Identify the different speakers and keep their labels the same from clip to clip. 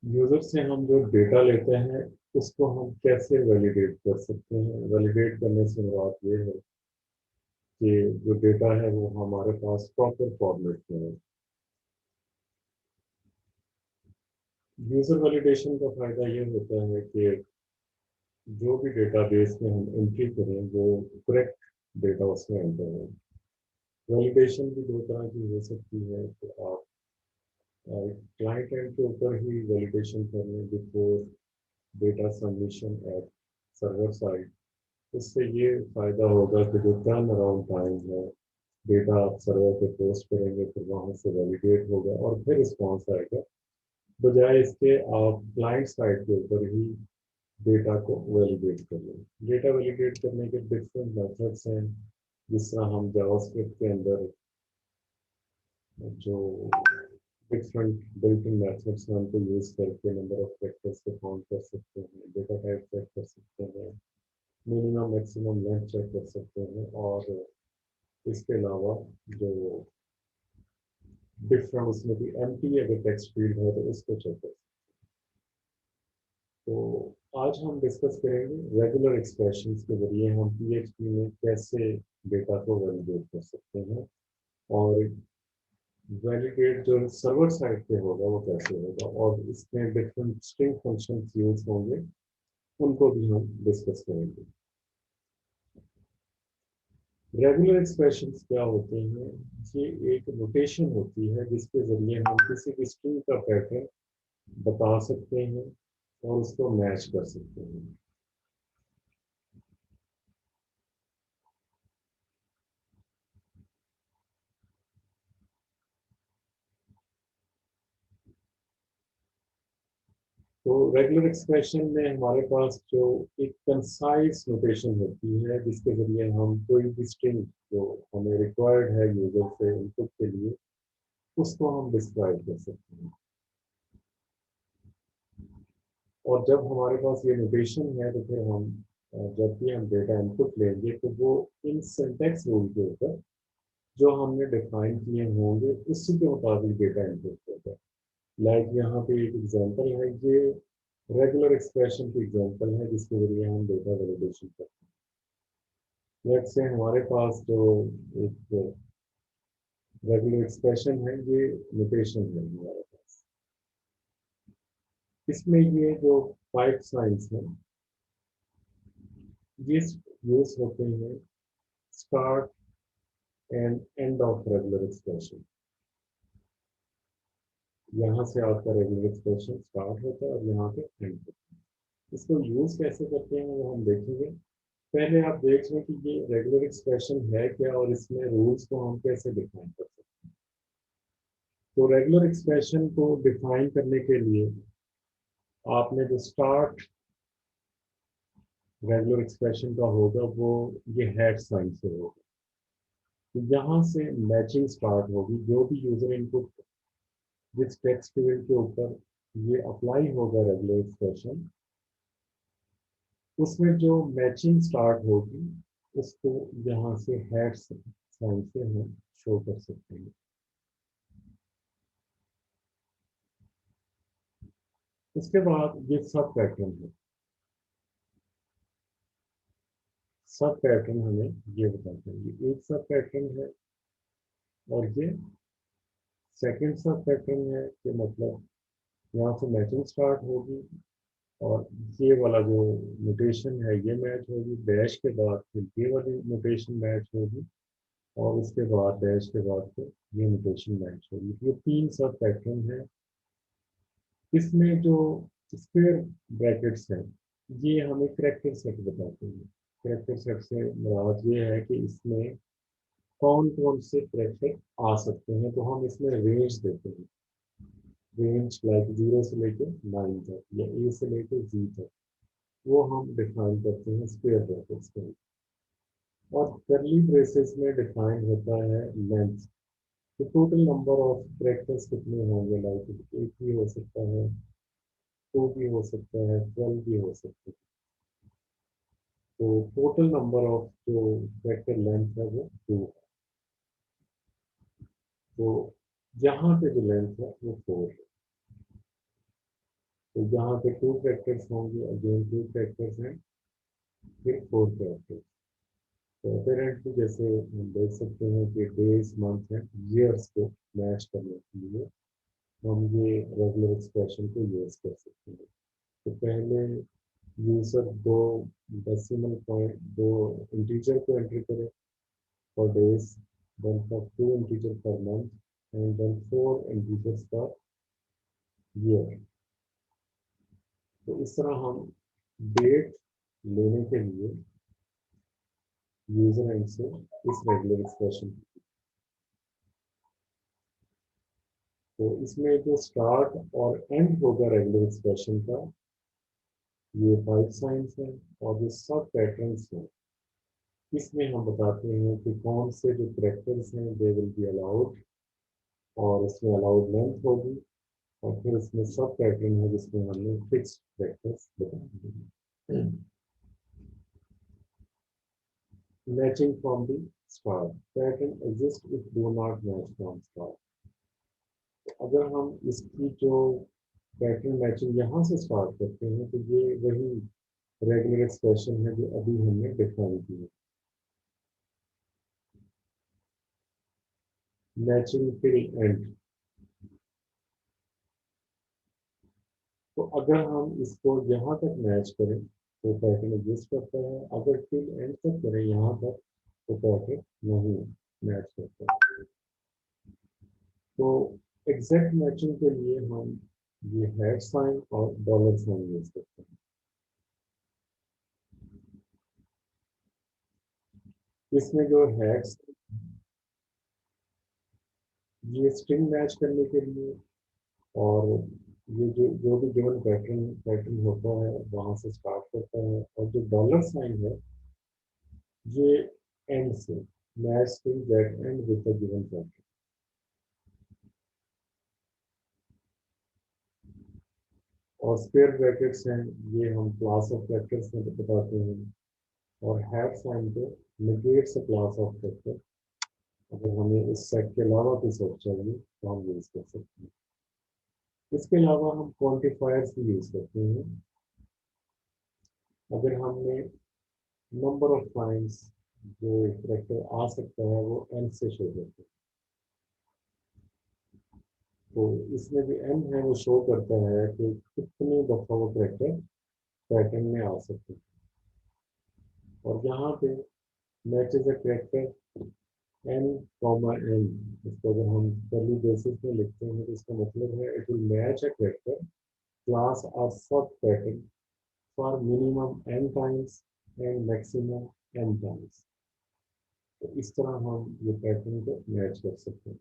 Speaker 1: User से हम जो डेटा लेते हैं उसको हम कैसे वैलिडेट कर सकते हैं। वैलिडेट करने से बात ये है कि जो डेटा है वो हमारे पास प्रॉपर फॉर्मेट में है। यूजर वैलिडेशन का फायदा ये होता है कि जो भी डेटाबेस में हम एंट्री करें वो करेक्ट डेटा उसमें एंटर हो। वैलिडेशन भी दो तरह की हो सकती है कि आप क्लाइंट एंड के ऊपर ही वैलिडेशन कर लें before data submission at server side. इससे ये फायदा होगा कि जो टर्न अराउंड टाइम है, डेटा आप सर्वर पे पोस्ट करेंगे फिर वहां से वैलिडेट होगा और फिर रिस्पॉन्स आएगा, बजाय इसके आप क्लाइंट साइड के ऊपर ही डेटा को वैलिडेट कर लें। डेटा वैलिडेट करने के डिफरेंट मेथड्स हैं, जिस तरह हम जावास्क्रिप्ट के अंदर जो डिफरेंट बिल्ट इन मेथड्स हैं उनको यूज करके नंबर ऑफ फैक्टर्स को काउंट कर सकते हैं, डेटा टाइप चेक कर सकते हैं, मिनिमम मैक्सिमम लेंथ चेक कर सकते हैं, और इसके अलावा जो डिफरेंट उसमें भी एम्प्टी अगर टेक्स्ट फील्ड है तो उसको चेक कर सकते हैं। तो आज हम डिस्कस करेंगे रेगुलर एक्सप्रेशंस के जरिए हम पीएचपी में कैसे डेटा को वैलिडेट कर सकते हैं, और वैलिडेट जो सर्वर साइड पे होगा वो कैसे होगा, और इसमें डिफरेंट स्ट्रिंग फंक्शंस यूज होंगे, उनको भी हम डिस्कस करेंगे। रेगुलर एक्सप्रेशंस क्या होते हैं? ये एक नोटेशन होती है जिसके जरिए हम किसी भी स्ट्रिंग का पैटर्न बता सकते हैं और उसको मैच कर सकते हैं। तो रेगुलर एक्सप्रेशन में हमारे पास जो एक कंसाइज नोटेशन होती है जिसके जरिए हम कोई भी स्ट्रिंग जो हमें रिक्वायर्ड है यूजर से इनपुट के लिए, उसको हम डिस्क्राइब कर सकते हैं। और जब हमारे पास ये नोटेशन है तो फिर हम जब भी हम डेटा इनपुट लेंगे तो वो इन सिंटैक्स रूल के ऊपर जो हमने डिफाइन किए होंगे उसी के मुताबिक डेटा इनपुट होगा। लाइक यहाँ पे एक एग्जांपल है, ये रेगुलर एक्सप्रेशन की एग्जांपल है जिसके जरिए हम डेटा वैलिडेशन करते हैं। लेट्स से हमारे पास जो एक रेगुलर एक्सप्रेशन है, ये नोटेशन है हमारे पास। इसमें ये जो फाइव साइंस है ये यूज होते हैं start and end of regular expression. यहाँ से आपका रेगुलर एक्सप्रेशन स्टार्ट होता है और यहाँ पे एंड होता है। इसको यूज कैसे करते हैं वो हम देखेंगे। पहले आप देख लें कि ये रेगुलर एक्सप्रेशन है क्या और इसमें रूल्स को हम कैसे डिफाइन कर सकते हैं। तो रेगुलर एक्सप्रेशन को डिफाइन करने के लिए आपने जो स्टार्ट रेगुलर एक्सप्रेशन का होगा वो ये हैश साइन से होगा। तो यहाँ से मैचिंग स्टार्ट होगी, जो भी यूजर इनपुट जिस टेक्स्ट फील्ड के ऊपर ये अप्लाई होगा रेगुलर एक्सप्रेशन, उसमें जो मैचिंग स्टार्ट होगी उसको यहाँ से हैश साइन से हम शो कर सकते हैं। उसके बाद ये सब पैटर्न है। सब पैटर्न हमें ये बताते हैं, ये एक सब पैटर्न है और ये सेकंड सब पैटर्न है कि मतलब यहाँ से मैचिंग स्टार्ट होगी और ये वाला जो नोटेशन है ये मैच होगी, डैश के बाद फिर ये वाली नोटेशन मैच होगी, और उसके बाद डैश के बाद फिर ये नोटेशन मैच होगी। ये तीन सब पैटर्न है। इसमें जो स्क्वायर ब्रैकेट्स हैं ये हमें करेक्टर सेट बताते हैं। करेक्टर सेट से मुराद ये है कि इसमें कौन कौन से करेक्टर आ सकते हैं, तो हम इसमें रेंज देते हैं। रेंज लाइक 0 से लेके 9 तक या ए से लेके जी तक, वो हम डिफाइन करते हैं स्क्वायर ब्रैकेट्स में। और करली ब्रेसेस में डिफाइन होता है लेंथ। तो टोटल नंबर ऑफ करेक्टर्स कितने होंगे, लाइक एक भी हो सकता है, टू भी हो सकता है, 12 भी हो सकता है। तो टोटल नंबर ऑफ जो वेक्टर लेंथ है वो 2 है। तो यहाँ पे जो लेंथ है वो 4 है। तो यहाँ पे 2 कैरेक्टर्स होंगे, अगेन 2 कैरेक्टर्स हैं, फिर 4 कैरेक्टर्स। तो अपेरेंटली जैसे हम देख सकते हैं कि डेज, मंथ एंड ईयर्स को मैच करने के लिए हम ये रेगुलर एक्सप्रेशन को यूज कर सकते हैं। तो पहले यूजर दो डेसिमल पॉइंट, दो इंटीजर को एंटर करे for days, then for 2 integer per month and then 4 integers per year. तो इस तरह हम डेट लेने के लिए यूजर एंड से इस रेगुलर एक्सप्रेशन, तो इसमें जो स्टार्ट और एंड होगा रेगुलर एक्सप्रेशन का, ये 5 साइंस हैं। और जो सब पैटर्न्स हैं, इसमें हम बताते हैं कि कौन से जो करेक्टर्स हैं दे विल बी अलाउड, और इसमें अलाउड लेंथ होगी, और फिर इसमें सब पैटर्न है जिसमें हमने फिक्स्ड करेक्टर्स बताए हैं। Matching from the start, pattern exist if do not match from start. अगर हम इसकी जो पैटर्न मैचिंग यहाँ से स्टार्ट करते हैं, तो ये वही रेगुलर एक्सप्रेशन है जो अभी हमने डिफाइन की है। मैचिंग टिल एंड, तो अगर हम इसको यहाँ तक मैच करें तो पैटर्न एग्जिस्ट करता है, अगर टिल एंड तक करें यहाँ तक तो पैटर्न नहीं मैच करता है। तो एग्जैक्ट मैचिंग के लिए हम ये हैश साइन और डॉलर साइन यूज करते हैं। इसमें जो हैश, ये स्ट्रिंग मैच करने के लिए, और ये जो जो भी गिवन पैटर्न पैटर्न होता है वहां से स्टार्ट करता है, और जो डॉलर साइन है ये एंड से match till that and with the given pattern. और स्क्वायर ब्रैकेट्स हैं, ये हम क्लास ऑफ फैक्टर्स में बताते हैं। और हैश साइन को negates a class of factor, अगर हमें इस सेट के अलावा कोई सेट चाहिए तो हम यूज कर सकते हैं। इसके अलावा हम क्वांटिफायर्स भी यूज करते हैं। अगर हमने नंबर ऑफ टाइम्स जो करेक्टर आ सकता है वो एन से शो करते हैं, तो इसमें जो एन है वो शो करता है कि कितने दफा वो करेक्टर पैटर्न में आ सकते हैं। और यहाँ पे matches a character N comma N, इसको अगर हम कर्ली बेसिस में लिखते हैं तो इसका मतलब है it will match a character class और sub pattern for minimum N times and maximum N times. तो इस तरह हम ये पैटर्न को मैच कर सकते हैं।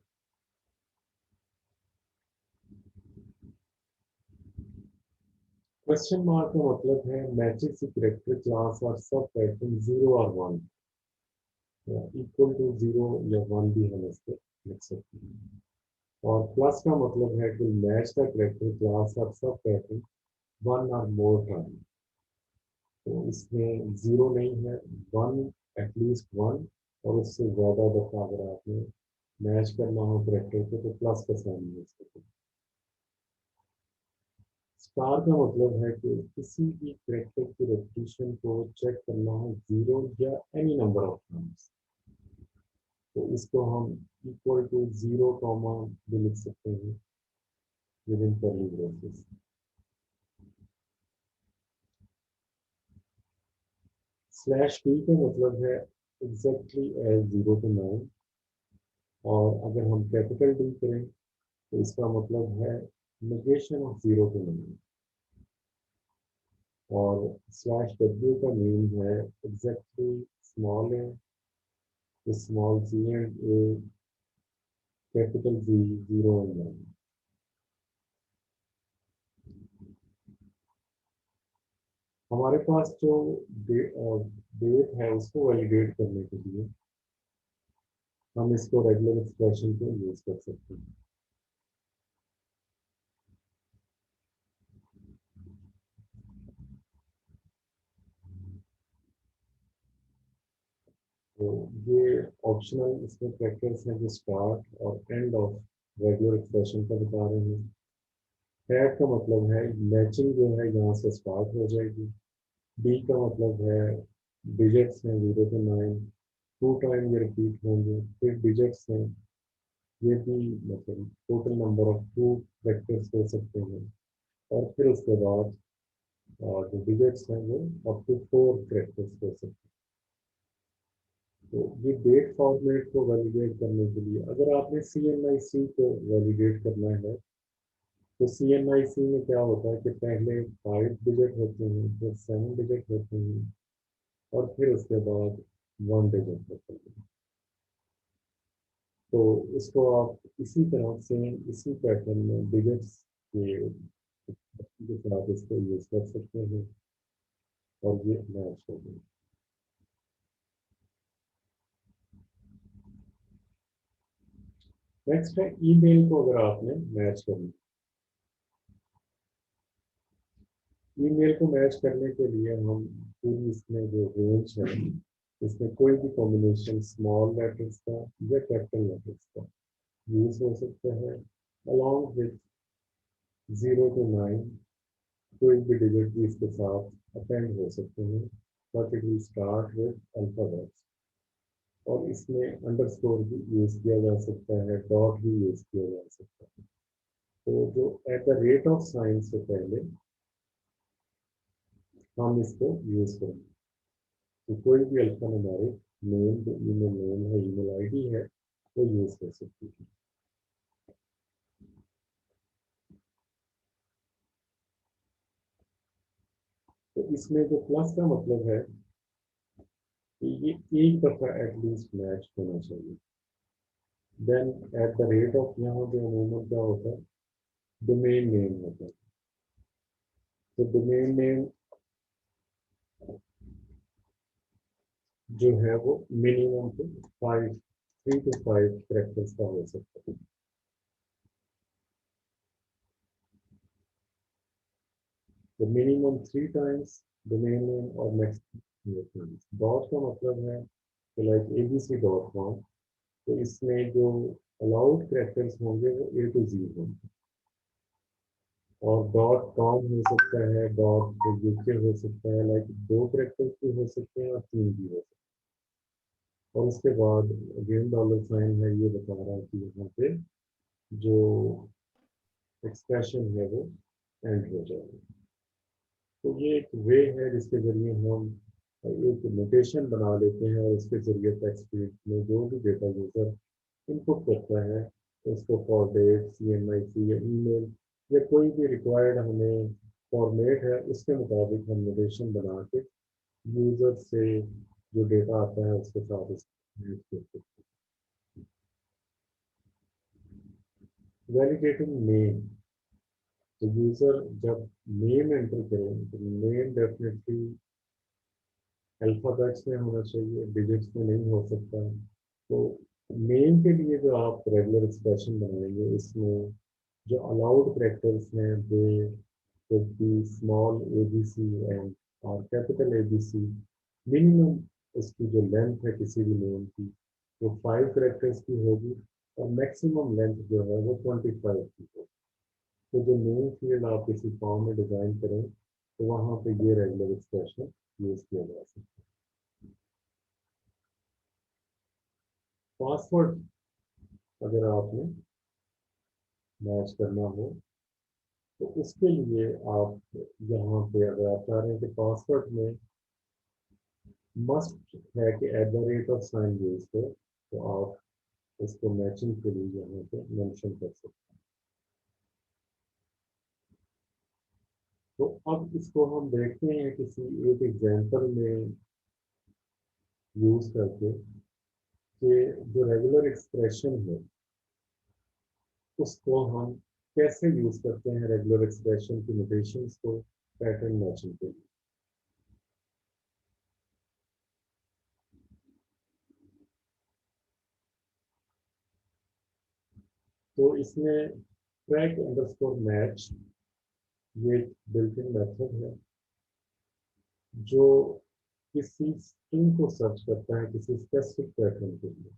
Speaker 1: क्वेश्चन मार्क का मतलब है मैचेस द करेक्टर क्लास और सब पैटर्न 0 और 1, इक्वल टू 0 या 1 भी हम इसको लिख सकते हैं। और प्लस का मतलब है कि मैच द करेक्टर क्लास और सब पैटर्न 1 और मोर टाइम। तो इसमें 0 नहीं है, 1, एटलीस्ट 1, और उससे ज़्यादा दफा अगर आपने मैच करना हो करेक्टर को तो प्लस का साइन यूज करते हैं। स्टार का मतलब है कि किसी भी करेक्टर की रेपिटेशन को चेक करना हो 0 या एनी नंबर ऑफ टाइम्स, तो इसको हम इक्वल टू 0 कॉमा भी लिख सकते हैं with in curly braces. Slash P का मतलब है एग्जैक्टली एज 0 to 9, और अगर हम कैपिटल डी करें तो इसका मतलब है नेगेशन ऑफ 0 to 9। और स्लैश डब्ल्यू का मीन है exactly small A, small C and A, capital G, 0 and 9। हमारे पास जो डेट है उसको वैलिडेट करने के लिए हम इसको रेगुलर एक्सप्रेशन को यूज कर सकते हैं। तो ये ऑप्शनल इसमें फैक्टर्स हैं जो स्टार्ट और एंड ऑफ रेगुलर एक्सप्रेशन का बता रहे हैं। ऐड का मतलब है मैचिंग जो है यहाँ से स्टार्ट हो जाएगी। डी का मतलब है डिजिट्स हैं 0 to 9, 2 टाइम ये रिपीट होंगे। फिर डिजिट्स हैं, ये भी मतलब टोटल नंबर ऑफ 2 फैक्टर्स हो सकते हैं। और फिर उसके बाद जो डिजिट्स हैं वो अप टू 4 कैरेक्टर्स हो सकते हैं। तो ये डेट फॉर्मेट को वैलिडेट करने के लिए अगर आपने CNIC को वैलिडेट करना है तो CNIC में क्या होता है कि पहले 5 डिजिट होते हैं, फिर 7 डिजिट होते हैं, और फिर उसके बाद 1 डिजिट होते हैं। तो इसको आप इसी तरह से इसी पैटर्न में डिजिट्स के साथ इसको यूज कर सकते हैं और ये मैच हो गई। नेक्स्ट है ईमेल को अगर आपने मैच करना। ईमेल को मैच करने के लिए हम पूरी इसमें जो रेंज है इसमें कोई भी कॉम्बिनेशन स्मॉल लेटर्स का या कैपिटल लेटर्स का यूज हो सकता है। अलॉन्ग विथ 0 to 9 कोई भी डिजिट भी इसके साथ अटेंड हो सकते हैं, but it will start with alphabets. और इसमें अंडरस्कोर भी यूज किया जा सकता है, डॉट भी यूज किया जा सकता है। तो जो eight the rate of sine से पहले हम इसको यूज करेंगे। तो कोई भी अल्फान्यूमेरिक नेम जो ईमेल नेम है, ईमेल आईडी है, वो यूज कर सकती है। तो इसमें जो प्लस का मतलब है कि ये एक दफा एटलीस्ट मैच होना चाहिए। Then at the rate of यहाँ जो अमूमन क्या होता है, डोमेन नेम होता है। तो डोमेन नेम जो है वो मिनिमम टू 3 to 5 कैरेक्टर्स का हो सकता है। तो मिनिमम 3 टाइम्स डोमेन नेम और मैक्सिमम 8 टाइम्स। डॉट का मतलब है कि लाइक abc.com, तो इसमें जो अलाउड कैरेक्टर्स होंगे वो A to Z होंगे। और .com हो सकता है, .UK हो सकता है, लाइक 2 कैरेक्टर्स भी हो सकते हैं और 3 भी हो सकते हैं। और उसके बाद अगेन डॉलर साइन है, ये बता रहा है कि यहाँ पे जो एक्सप्रेशन है वो एंड हो जाएगा। तो ये एक वे है जिसके जरिए हम एक नोटेशन बना लेते हैं और उसके जरिए टेक्स्ट फील्ड में जो भी डेटा यूजर इनपुट करता है उसको फॉर डेट, CNIC या ईमेल या कोई भी रिक्वायर्ड हमें फॉर्मेट है उसके मुताबिक हम नोटेशन बना के यूजर से जो डेटा आता है उसके साथ इसको मैच कर सकते हैं। वैलिडेटिंग नेम, तो यूजर जब नेम एंटर करें तो नेम डेफिनेटली अल्फाबेट्स में होना चाहिए, डिजिट्स में नहीं हो सकता। तो नेम के लिए जो आप रेगुलर एक्सप्रेशन बनाएंगे इसमें जो अलाउड कैरेक्टर्स हैं दे could be small abc and और कैपिटल ABC। मिनिमम इसकी जो लेंथ है किसी भी नेम की वो 5 कैरेक्टर्स की होगी और मैक्सिमम लेंथ जो है वो 25 की होगी। तो जो नेम फील्ड आप किसी फॉर्म में डिजाइन करें तो वहाँ पे ये रेगुलर एक्सप्रेशन यूज किया जा सकता है। पासवर्ड अगर आपने मैच करना हो तो उसके लिए आप यहाँ पे अगर आप चाह रहे हैं कि पासवर्ड में मस्ट है कि eight the rate of sine use हो तो आप इसको मैचिंग के लिए यहाँ पे मेंशन कर सकते हैं। तो अब इसको हम देखते हैं किसी एक एग्जांपल में यूज करके कि जो रेगुलर एक्सप्रेशन है उसको हम कैसे यूज करते हैं रेगुलर एक्सप्रेशन की नोटेशंस को पैटर्न मैचिंग के लिए। तो इसमें ट्रैक अंडरस्कोर मैच ये बिल्ट इन मेथड है जो किसी स्ट्रिंग को सर्च करता है किसी स्पेसिफिक पैटर्न के लिए।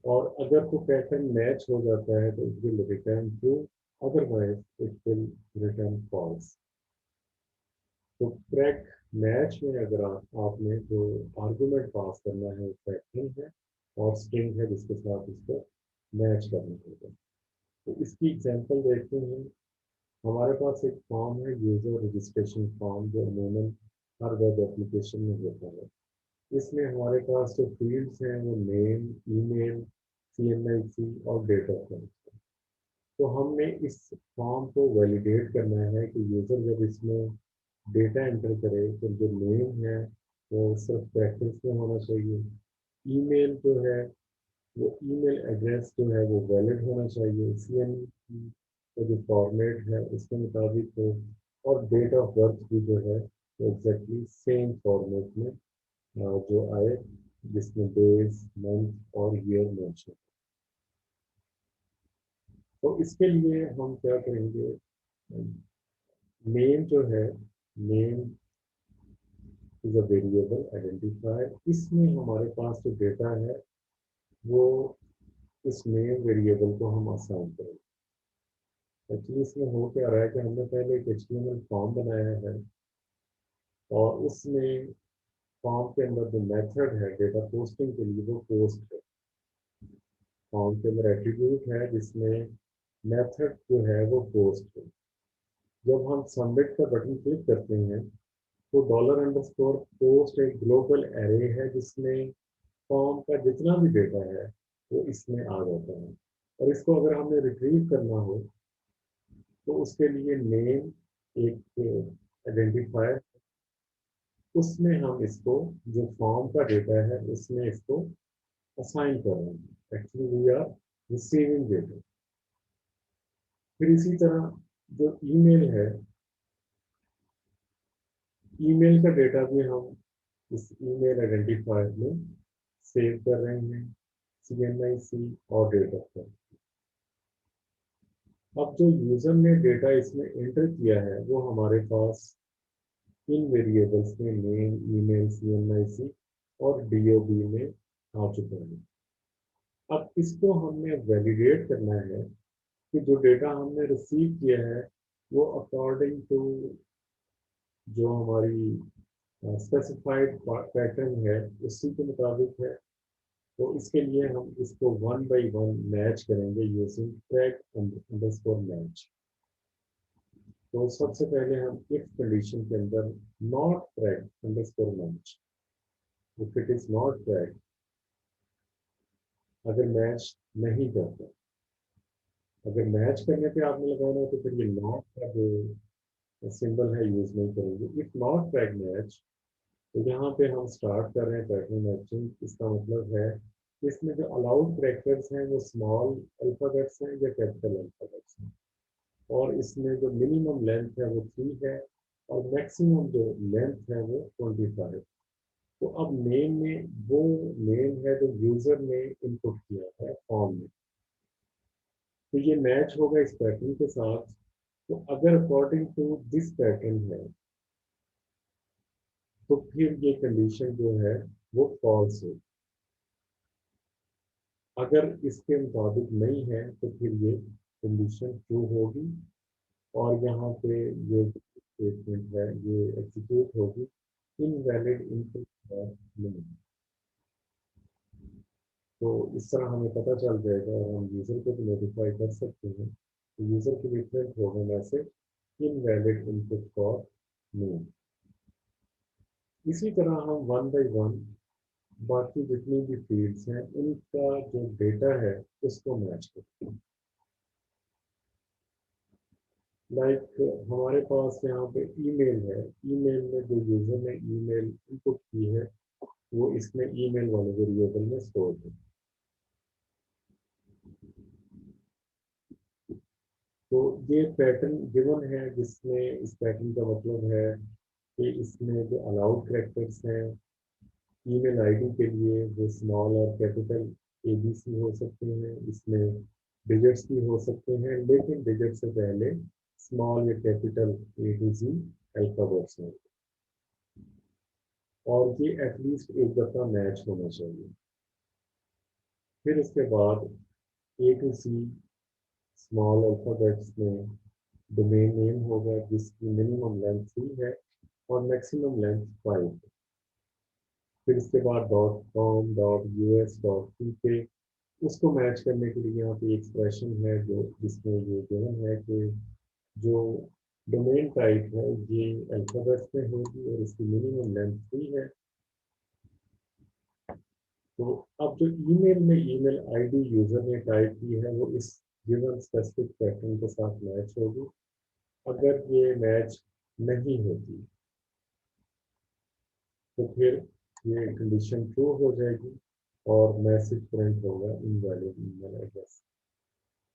Speaker 1: और अगर वो पैटर्न मैच हो जाता है तो it will return true, otherwise it will return false. तो करेक्ट मैच में अगर आपने जो आर्गुमेंट पास करना है वो पैटर्न है और स्ट्रिंग है जिसके साथ इसको मैच करना होगा। तो इसकी एग्जांपल देखते हैं। हमारे पास एक फॉर्म है यूजर रजिस्ट्रेशन फॉर्म जो अमूमन हर वेब एप्लीकेशन में होता है। इसमें हमारे पास जो फील्ड्स हैं वो नेम, ईमेल, CNIC और डेट ऑफ बर्थ। तो हमने इस फॉर्म को वैलिडेट करना है कि यूजर जब इसमें डेटा एंटर करे तो जो नेम है वो सिर्फ ब्रैकेट्स में होना चाहिए। ईमेल जो है वो ईमेल एड्रेस जो है वो वैलिड होना चाहिए, CN का जो फॉर्मेट है उसके मुताबिक हो। और डेट ऑफ बर्थ भी जो है वो एग्जैक्टली सेम फॉर्मेट में जो आए, जिसमें डेज, मंथ और ईयर मेंशन। तो इसके लिए हम क्या करेंगे, नेम जो है, name is a variable identifier. इसमें हमारे पास जो डेटा है वो इस नेम वेरिएबल को हम असाइन करेंगे। एक्चुअली इसमें हो क्या रहा है कि हमने पहले एक HTML फॉर्म बनाया है और उसमें फॉर्म के अंदर जो मेथड है डेटा पोस्टिंग के लिए वो पोस्ट है। फॉर्म के अंदर एट्रीब्यूट है जिसमें मेथड जो है वो पोस्ट है। जब हम सबमिट का बटन क्लिक करते हैं तो $_ पोस्ट एक ग्लोबल एरे है जिसमें फॉर्म का जितना भी डेटा है वो इसमें आ जाता है। और इसको अगर हमने रिट्रीव करना हो तो उसके लिए नेम एक आइडेंटिफायर, उसमें हम इसको जो फॉर्म का डेटा है उसमें इसको असाइन कर रहे हैं। Actually we are receiving data. फिर इसी तरह जो ईमेल है, ईमेल का डेटा भी हम इस ईमेल आइडेंटिफायर में सेव कर रहे हैं, CNIC और डेट ऑफ बर्थ। अब जो यूजर ने डेटा इसमें एंटर किया है वो हमारे पास इन वेरिएबल्स में नेम, ईमेल, CNIC और DOB में आ चुका है। अब इसको हमने वैलिडेट करना है कि जो डेटा हमने रिसीव किया है वो अकॉर्डिंग टू जो हमारी स्पेसिफाइड पैटर्न है उसी के मुताबिक है। तो इसके लिए हम इसको 1 बाई 1 मैच करेंगे यूजिंग ट्रैक अंडरस्कोर मैच। तो सबसे पहले हम इफ कंडीशन के अंदर not track underscore match, if it is not track, अगर मैच नहीं करता, अगर मैच करने पे आपने लगाना है तो फिर ये नॉट का जो सिंबल है यूज नहीं करेंगे। इफ नॉट ट्रैक मैच, तो यहाँ पे हम स्टार्ट कर रहे हैं पैटर्न मैचिंग। इसका मतलब है इसमें जो अलाउड कैरेक्टर्स हैं वो स्मॉल अल्फाबेट्स हैं या कैपिटल अल्फाबेट्स हैं। और इसमें जो मिनिमम लेंथ है वो 3 है और मैक्सिमम जो लेंथ है वो 25। तो अब नेम में वो नेम है जो यूजर ने इनपुट किया है फॉर्म में, तो ये मैच होगा इस पैटर्न के साथ। तो अगर अकॉर्डिंग टू दिस पैटर्न है तो फिर ये कंडीशन जो है वो फॉल्स है। अगर इसके मुताबिक नहीं है तो फिर ये कंडीशन ट्रू होगी और यहाँ पे ये स्टेटमेंट है ये एग्जीक्यूट होगी, इनवैलिड इनपुट नहीं। तो इस तरह हमें पता चल जाएगा और हम यूज़र को भी नोटिफाई कर सकते हैं। तो यूज़र के लिए प्रिंट होगा message invalid input for name. इसी तरह हम 1 बाई 1 बाकी जितनी भी फील्ड्स हैं उनका जो डेटा है उसको मैच करते हैं। लाइक हमारे पास यहाँ पे ईमेल है, ईमेल में जो यूजर ने ईमेल इनपुट की है वो इसमें ईमेल वाले वेरिएबल में स्टोर है। तो ये पैटर्न गिवन है जिसमें इस पैटर्न का मतलब है कि इसमें जो अलाउड कैरेक्टर्स हैं ईमेल आईडी के लिए वो स्मॉल और कैपिटल ABC हो सकते हैं, इसमें डिजिट्स भी हो सकते हैं लेकिन डिजिट से पहले स्मॉल या capital A to Z alphabets हैं और ये एटलीस्ट एक दफ़ा मैच होना चाहिए। फिर उसके बाद ए टू सी स्मॉल अल्फ़ाबेट्स में डोमेन नेम होगा जिसकी मिनिमम लेंथ 3 है और मैक्सिमम लेंथ 5 है। फिर इसके बाद dot com dot US dot PK, उसको मैच करने के लिए यहाँ पे एक्सप्रेशन है जो जिसमें ये गिवन है कि जो डोमेन टाइप है ये अल्फ़ाबेट्स में होगी और इसकी मिनिमम लेंथ 3 है। तो अब जो ईमेल में ईमेल आईडी यूजर ने टाइप की है वो इस गिवन स्पेसिफिक पैटर्न के साथ मैच होगी। अगर ये मैच नहीं होती तो फिर ये कंडीशन ट्रू हो जाएगी और मैसेज प्रिंट होगा इनवैलिड ईमेल एड्रेस।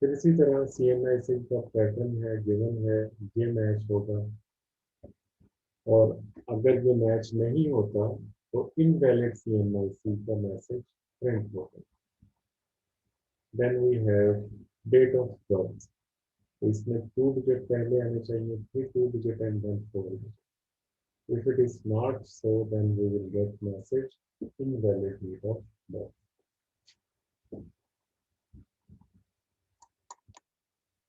Speaker 1: फिर इसी तरह CMIC का पैटर्न है गिवन है, ये मैच होगा और अगर ये मैच नहीं होता तो इनवैलिड CMIC का मैसेज प्रिंट होगा। Then we have date of birth, तो इसमें 2 डिजिट पहले आने चाहिए, फिर 2 digit and then 4 digit. If it is not so, then we will get message invalid date of birth.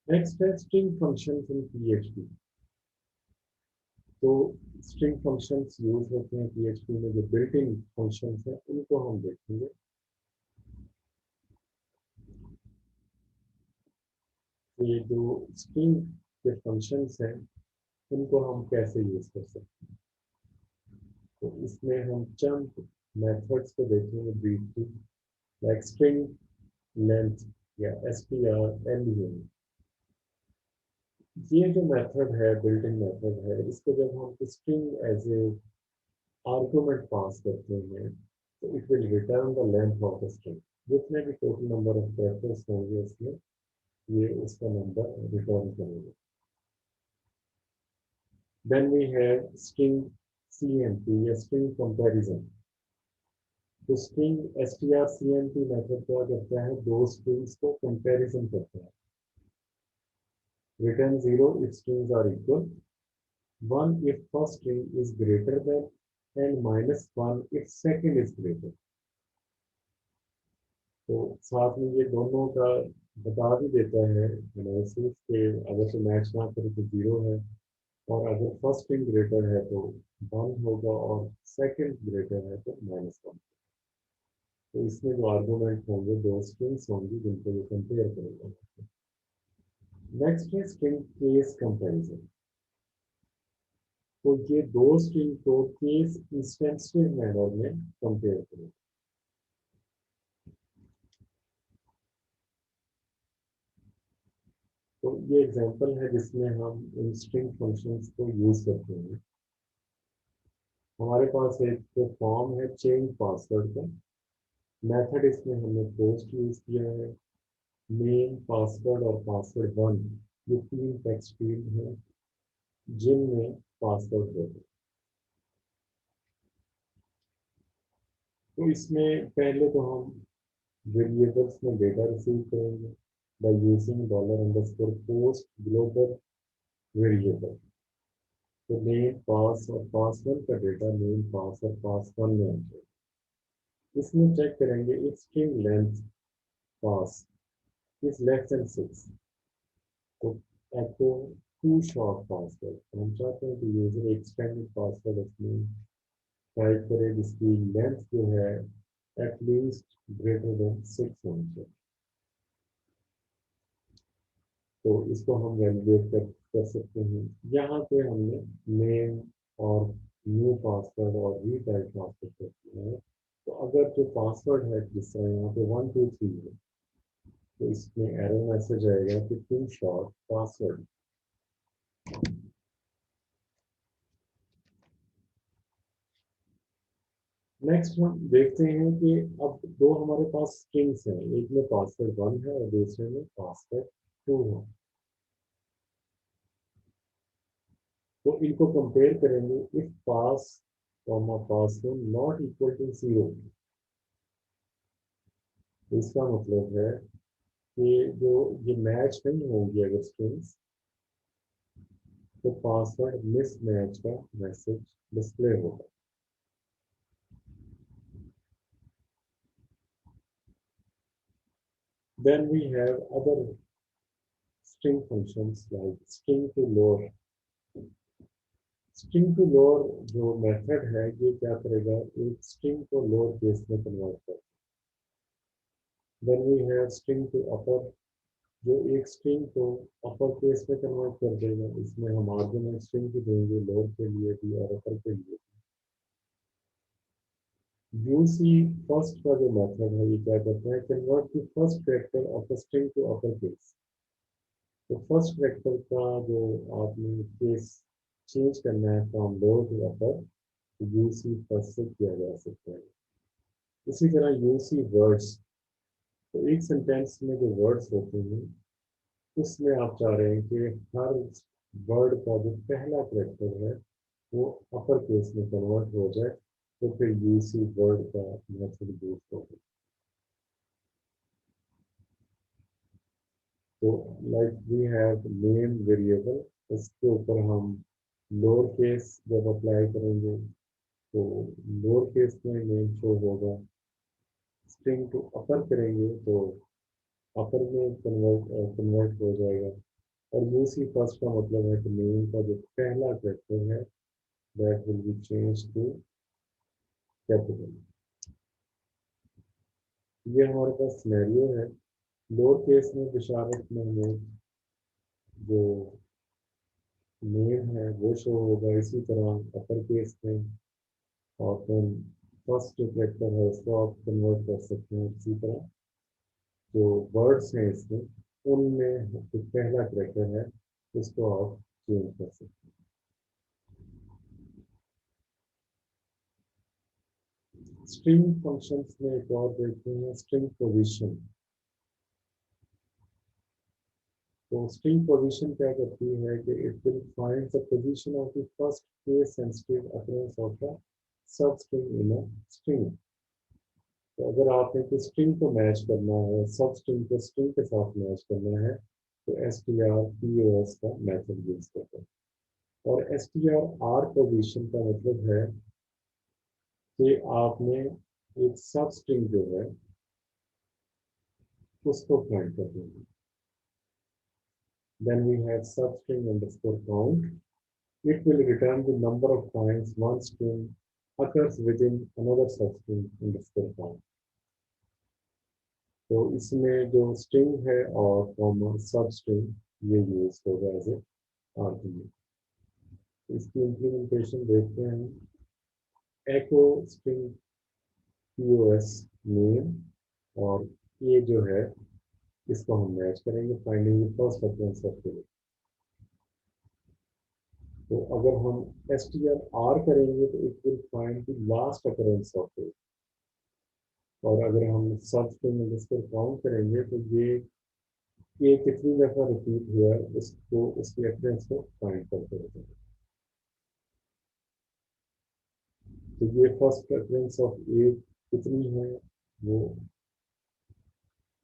Speaker 1: Next है string functions in PHP. तो string functions use होते हैं PHP में, जो built in functions हैं उनको हम देखेंगे। ये जो string के functions हैं उनको हम कैसे यूज कर सकते हैं, तो इसमें हम चंद methods को देखेंगे briefly, like string length या str len। ये जो मेथड है बिल्ट इन मेथड है, इसको जब हम स्ट्रिंग एज ए आर्गुमेंट पास करते हैं तो it will return the length of the string. जितने भी टोटल नंबर ऑफ कैरेक्टर्स होंगे उसमें ये उसका नंबर रिटर्न करेंगे। Then we have string CMP या स्ट्रिंग कंपैरिजन। तो स्ट्रिंग strcmp मेथड क्या करता है, दो स्ट्रिंग्स को कंपैरिजन करता है। Return 0 if strings are equal, 1 if first string is greater than, and -1 if second is greater। तो साथ में ये दोनों का बता भी देता है एनालिसिस के, अगर तो मैच ना करे तो 0 है और अगर फर्स्ट स्ट्रिंग ग्रेटर है तो 1 होगा और सेकंड ग्रेटर है तो -1। तो इसमें जो आर्गुमेंट होंगे दो स्ट्रिंग्स होंगी जिनको ये कंपेयर करेगा। नेक्स्ट है स्ट्रिंग केस कंपैरिजन। तो ये दो स्ट्रिंग को केस इंस्टेंटिव मैनर में कंपेयर करेगा। तो ये एग्जांपल है जिसमें हम इन स्ट्रिंग फंक्शंस को यूज करते हैं। हमारे पास एक तो फॉर्म है चेंज पासवर्ड का, मेथड इसमें हमने पोस्ट यूज किया है, नेम पासवर्ड और पासवर्ड 1 ये 3 टेक्स्ट फील्ड हैं जिनमें पासवर्ड होगा। तो इसमें पहले तो हम वेरिएबल्स में डेटा रिसीव करेंगे बाय यूजिंग $_ ग्लोबल वेरिएबल। तो नेम पास और पास वन का डेटा नेम पास और पास वन में आ जाएगा। इसमें चेक करेंगे if string length pass is less than 6 तो आपको टू शॉर्ट पासवर्ड, हम चाहते हैं कि यूजर एक्सटेंडेड पासवर्ड अपनी टाइप करे जिसकी लेंथ जो है एटलीस्ट ग्रेटर देन 6 होनी चाहिए। तो इसको हम वैलिडेट कर सकते हैं। यहाँ पे हमने नेम और न्यू पासवर्ड और रीटाइप पासवर्ड कर दिया है। तो अगर जो पासवर्ड है जिस तरह यहाँ पे 123 है तो इसमें एरर मैसेज आएगा कि टू शॉर्ट पासवर्ड। नेक्स्ट हम देखते हैं कि अब दो हमारे पास स्ट्रिंग्स हैं, एक में पासवर्ड 1 है और दूसरे में पासवर्ड 2 है। तो इनको कंपेयर करेंगे if pass comma password not equal to 0। इसका मतलब है कि जो ये मैच नहीं होंगी अगर स्ट्रिंग्स, तो पासवर्ड मिसमैच का मैसेज डिस्प्ले होगा। Then we have other string functions like string to lower. String to lower जो मेथड है ये क्या करेगा, एक स्ट्रिंग को लोअर केस में कन्वर्ट कर। Then we have string to upper, जो एक स्ट्रिंग को अपर केस में कन्वर्ट कर देगा। इसमें हम आर्गुमेंट स्ट्रिंग की देंगे लोअर के लिए भी और अपर के लिए भी। यूसी फर्स्ट का जो मेथड है ये क्या करता है, convert the first character of a string to upper case. तो फर्स्ट कैरेक्टर का जो आपने केस चेंज करना है from lower to upper, UC first से किया जा सकता है। इसी तरह यूसी वर्ड्स, तो एक सेंटेंस में जो वर्ड्स होते हैं उसमें आप चाह रहे हैं कि हर वर्ड का जो पहला कैरेक्टर है वो अपर केस में कन्वर्ट हो जाए, तो फिर यूसी वर्ड का मेथड यूज होगा। तो like we have name variable, इसके ऊपर हम लोअर केस जब अप्लाई करेंगे तो लोअर केस में नेम शो होगा। स्ट्रिंग टू अपर करेंगे तो अपर में कन्वर्ट हो जाएगा। और यूसी फर्स्ट का मतलब है कि नेम का जो पहला कैरेक्टर है that will be change to capital. ये हमारे पास सिनेरियो है। लोअर केस में बिशारत में हमें जो नेम है वो शो होगा, इसी तरह अपर केस में। और फिर फर्स्ट जो कैरेक्टर है उसको आप कन्वर्ट कर सकते हैं। इसी तरह जो वर्ड्स हैं इसमें उनमें जो पहला कैरेक्टर है उसको आप चेंज कर सकते हैं। स्ट्रिंग फंक्शंस में एक और देखते हैं स्ट्रिंग पोजीशन। तो स्ट्रिंग पोजीशन क्या करती है कि it will find the position of the first case sensitive occurrence of the sub string in a string. तो अगर आपने कोई स्ट्रिंग को मैच करना है, सब स्ट्रिंग को स्ट्रिंग के साथ मैच करना है, तो strpos का मेथड यूज करते हैं। और str पोजीशन का मतलब है कि आपने एक सब स्ट्रिंग जो है उसको फाइंड कर देंगे। Then we have substring underscore count. It will return the number of times one string occurs within another substring underscore count. तो इसमें जो स्ट्रिंग है और कॉमा सब स्ट्रिंग ये यूज होगा एज ए आर्गुमेंट। इसकी इम्प्लीमेंटेशन देखते हैं। एको स्ट्रिंग पीओएस नेम, और ये जो है इसको हम मैच करेंगे finding the first occurrence of the. तो अगर हम str करेंगे तो it will find the last occurrence of the. और अगर हम सब स्ट्रिंग इसको काउंट करेंगे तो ये कितनी दफा रिपीट हुआ है उसको, उसके अकरेंस को फाइंड करते रहते हैं। तो ये फर्स्ट अकरेंस ऑफ ए कितनी है, वो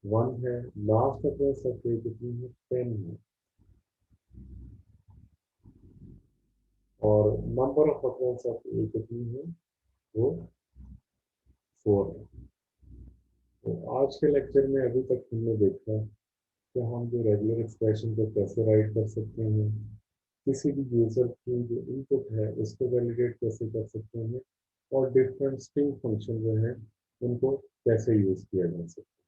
Speaker 1: 1 है। लास्ट अकरेंस ऑफ ए कितनी है, 10 है। और नंबर ऑफ अकरेंस ऑफ ए कितनी है, वो 4 है। तो आज के लेक्चर में अभी तक हमने देखा कि हम जो रेगुलर एक्सप्रेशन को कैसे राइट कर सकते हैं, किसी भी यूजर की जो इनपुट है उसको वैलिडेट कैसे कर सकते हैं, और डिफरेंट स्ट्रिंग फंक्शन जो है उनको कैसे यूज किया जा सकता है।